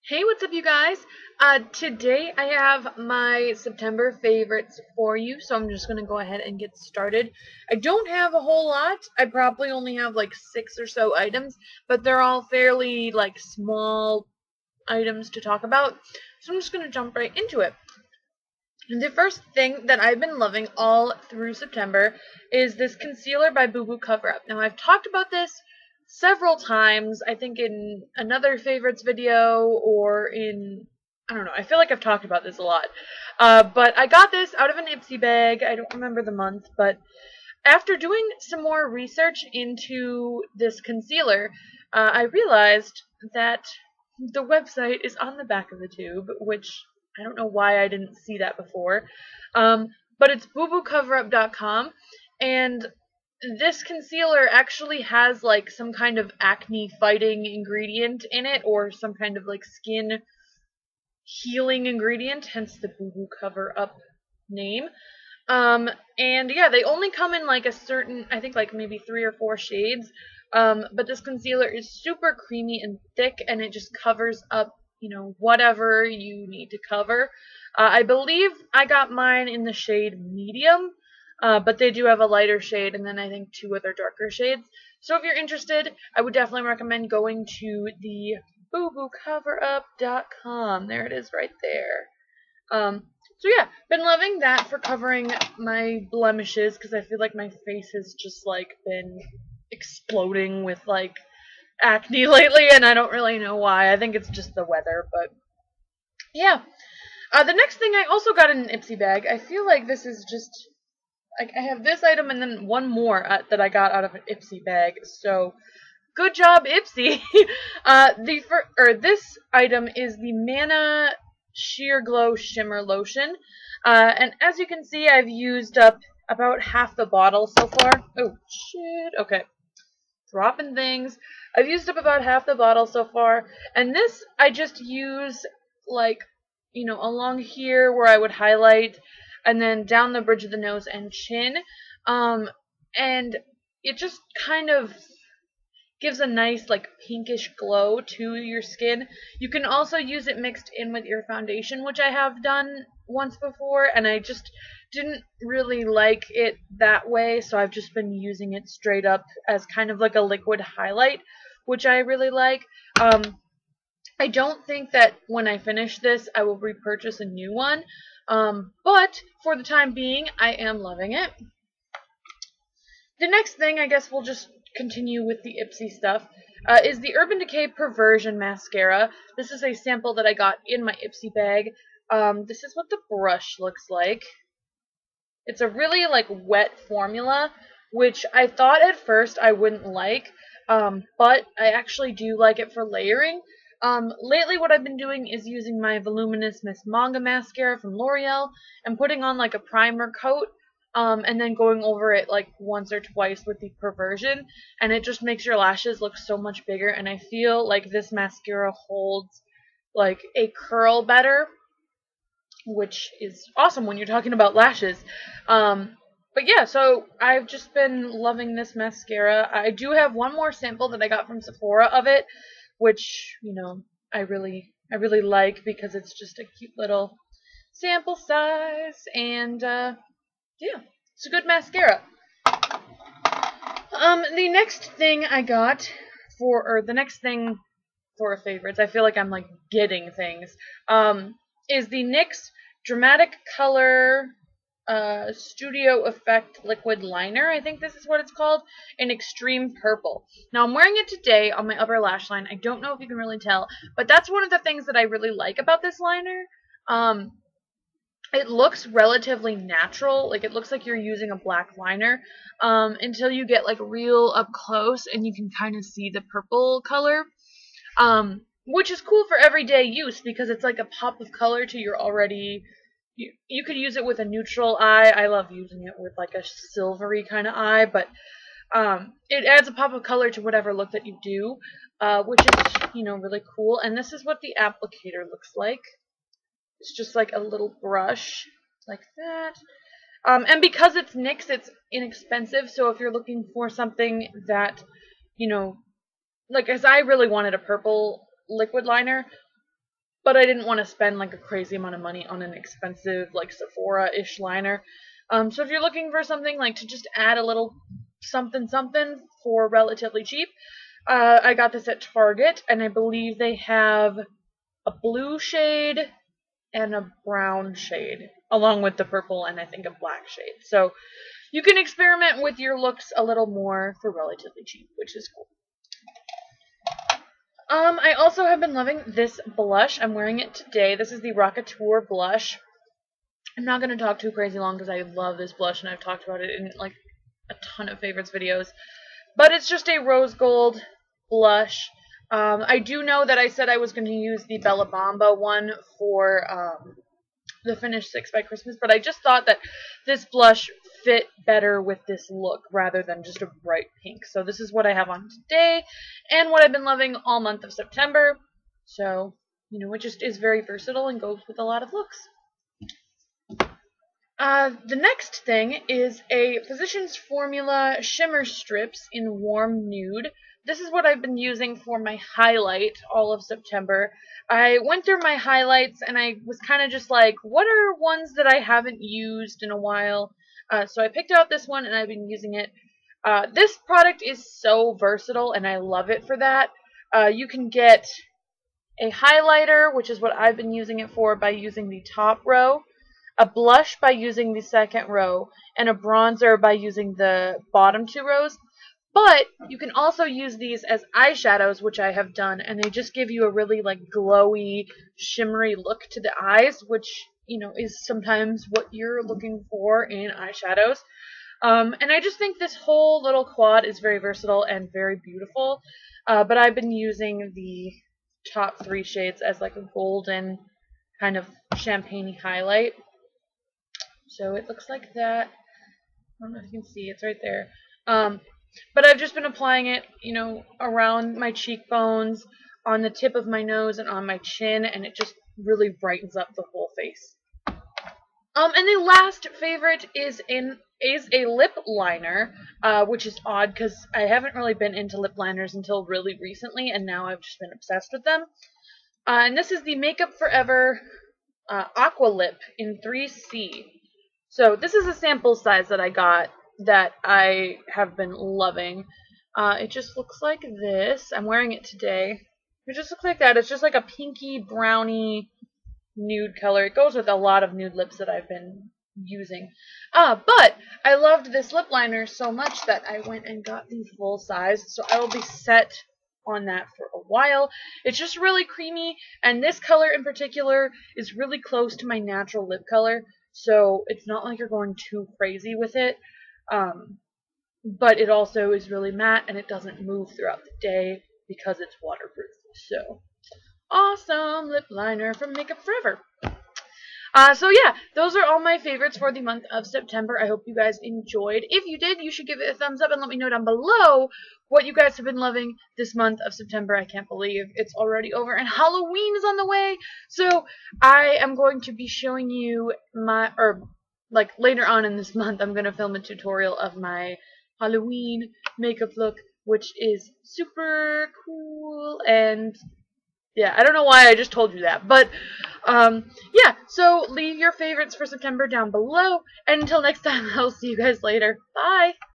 Hey, what's up, you guys? Today I have my September favorites for you, so I'm just gonna go ahead and get started. I don't have a whole lot. I probably only have like 6 or so items, but they're all fairly like small items to talk about, so I'm just gonna jump right into it. The first thing that I've been loving all through September is this concealer by Boo Boo Cover Up. Now, I've talked about this several times, I think in another favorites video or in, I don't know, I feel like I've talked about this a lot. But I got this out of an Ipsy bag. I don't remember the month, but after doing some more research into this concealer, I realized that the website is on the back of the tube, which I don't know why I didn't see that before. But it's booboocoverup.com, and this concealer actually has like some kind of acne fighting ingredient in it, or some kind of like skin healing ingredient, hence the Boo Boo Cover Up name. And yeah, they only come in like a certain, I think like maybe 3 or 4 shades. But this concealer is super creamy and thick, and it just covers up, whatever you need to cover. I believe I got mine in the shade medium, but they do have a lighter shade, and then I think 2 other darker shades. So if you're interested, I would definitely recommend going to the booboocoverup.com. There it is right there. So yeah, been loving that for covering my blemishes, because I feel like my face has just like been exploding with like acne lately, and I don't really know why. I think it's just the weather, but yeah. The next thing I also got in an Ipsy bag. I feel like this is just like I have this item and then one more that I got out of an Ipsy bag. So good job, Ipsy. This item is the Mana Sheer Glow Shimmer Lotion. And as you can see, I've used up about half the bottle so far. Oh, shit. Okay. Dropping things. I've used up about half the bottle so far. And this, I just use, like, along here where I would highlight, and then down the bridge of the nose and chin. And it just kind of gives a nice like pinkish glow to your skin. You can also use it mixed in with your foundation, which I have done once before, and I just didn't really like it that way, so I've just been using it straight up as kind of like a liquid highlight, which I really like. I don't think that when I finish this I will repurchase a new one, but for the time being I am loving it. The next thing, I guess we'll just continue with the Ipsy stuff, is the Urban Decay Perversion Mascara. This is a sample that I got in my Ipsy bag. This is what the brush looks like. It's a really like wet formula, which I thought at first I wouldn't like, but I actually do like it for layering. Lately what I've been doing is using my Voluminous Miss Manga mascara from L'Oreal and putting on like a primer coat, and then going over it like once or twice with the Perversion, and it just makes your lashes look so much bigger, and I feel like this mascara holds like a curl better, which is awesome when you're talking about lashes. But yeah, so I've just been loving this mascara. I do have one more sample that I got from Sephora of it, which, I really like, because it's just a cute little sample size, and yeah, it's a good mascara. The next thing I got or the next thing for favorites, I feel like I'm like getting things, is the NYX Dramatic Color Studio Effect Liquid Liner. I think this is what it's called, in Extreme Purple. Now, I'm wearing it today on my upper lash line. I don't know if you can really tell, but that's one of the things that I really like about this liner. It looks relatively natural, like it looks like you're using a black liner, until you get like real up close and you can kind of see the purple color, which is cool for everyday use because it's like a pop of color to your already. You could use it with a neutral eye. I love using it with like a silvery kind of eye, but it adds a pop of color to whatever look that you do, which is really cool. And this is what the applicator looks like. It's just like a little brush, like that. And because it's NYX, it's inexpensive, so if you're looking for something that, like, as I really wanted a purple liquid liner, but I didn't want to spend like a crazy amount of money on an expensive like Sephora-ish liner. So if you're looking for something like to just add a little something something for relatively cheap, I got this at Target, and I believe they have a blue shade and a brown shade, along with the purple and I think a black shade. So you can experiment with your looks a little more for relatively cheap, which is cool. I also have been loving this blush. I'm wearing it today. This is the Rockateur blush. I'm not going to talk too crazy long because I love this blush and I've talked about it in like a ton of favorites videos. But it's just a rose gold blush. I do know that I said I was going to use the Bella Bamba one for the Finish 6 by Christmas, but I just thought that this blush fit better with this look rather than just a bright pink. So this is what I have on today and what I've been loving all month of September. So, you know, it just is very versatile and goes with a lot of looks. The next thing is a Physicians Formula Shimmer Strips in Warm Nude. This is what I've been using for my highlight all of September. I went through my highlights and I was kind of just like, what are ones that I haven't used in a while? So I picked out this one and I've been using it. This product is so versatile and I love it for that. You can get a highlighter, which is what I've been using it for, by using the top row, a blush by using the second row, and a bronzer by using the bottom two rows. But you can also use these as eyeshadows, which I have done, and they just give you a really like glowy, shimmery look to the eyes, which, you know, is sometimes what you're looking for in eyeshadows. And I just think this whole little quad is very versatile and very beautiful. But I've been using the top three shades as like a golden kind of champagne-y highlight. So it looks like that. I don't know if you can see, it's right there. But I've just been applying it, you know, around my cheekbones, on the tip of my nose, and on my chin, and it just really brightens up the whole face. And the last favorite is a lip liner, which is odd because I haven't really been into lip liners until really recently, and now I've just been obsessed with them. And this is the Makeup Forever Aqua Lip in 3C. So this is a sample size that I got that I have been loving. It just looks like this. I'm wearing it today. It just looks like that. It's just like a pinky brownie nude color. It goes with a lot of nude lips that I've been using. But I loved this lip liner so much that I went and got the full size. So I will be set on that for a while. It's just really creamy, and this color in particular is really close to my natural lip color. So it's not like you're going too crazy with it. But it also is really matte and it doesn't move throughout the day because it's waterproof. So, awesome lip liner from Makeup Forever. So yeah, those are all my favorites for the month of September. I hope you guys enjoyed. If you did, you should give it a thumbs up and let me know down below what you guys have been loving this month of September. I can't believe it's already over and Halloween is on the way. So I am going to be showing you like later on in this month, I'm going to film a tutorial of my Halloween makeup look, which is super cool. And yeah, I don't know why I just told you that, but yeah, so leave your favorites for September down below, and until next time, I'll see you guys later. Bye!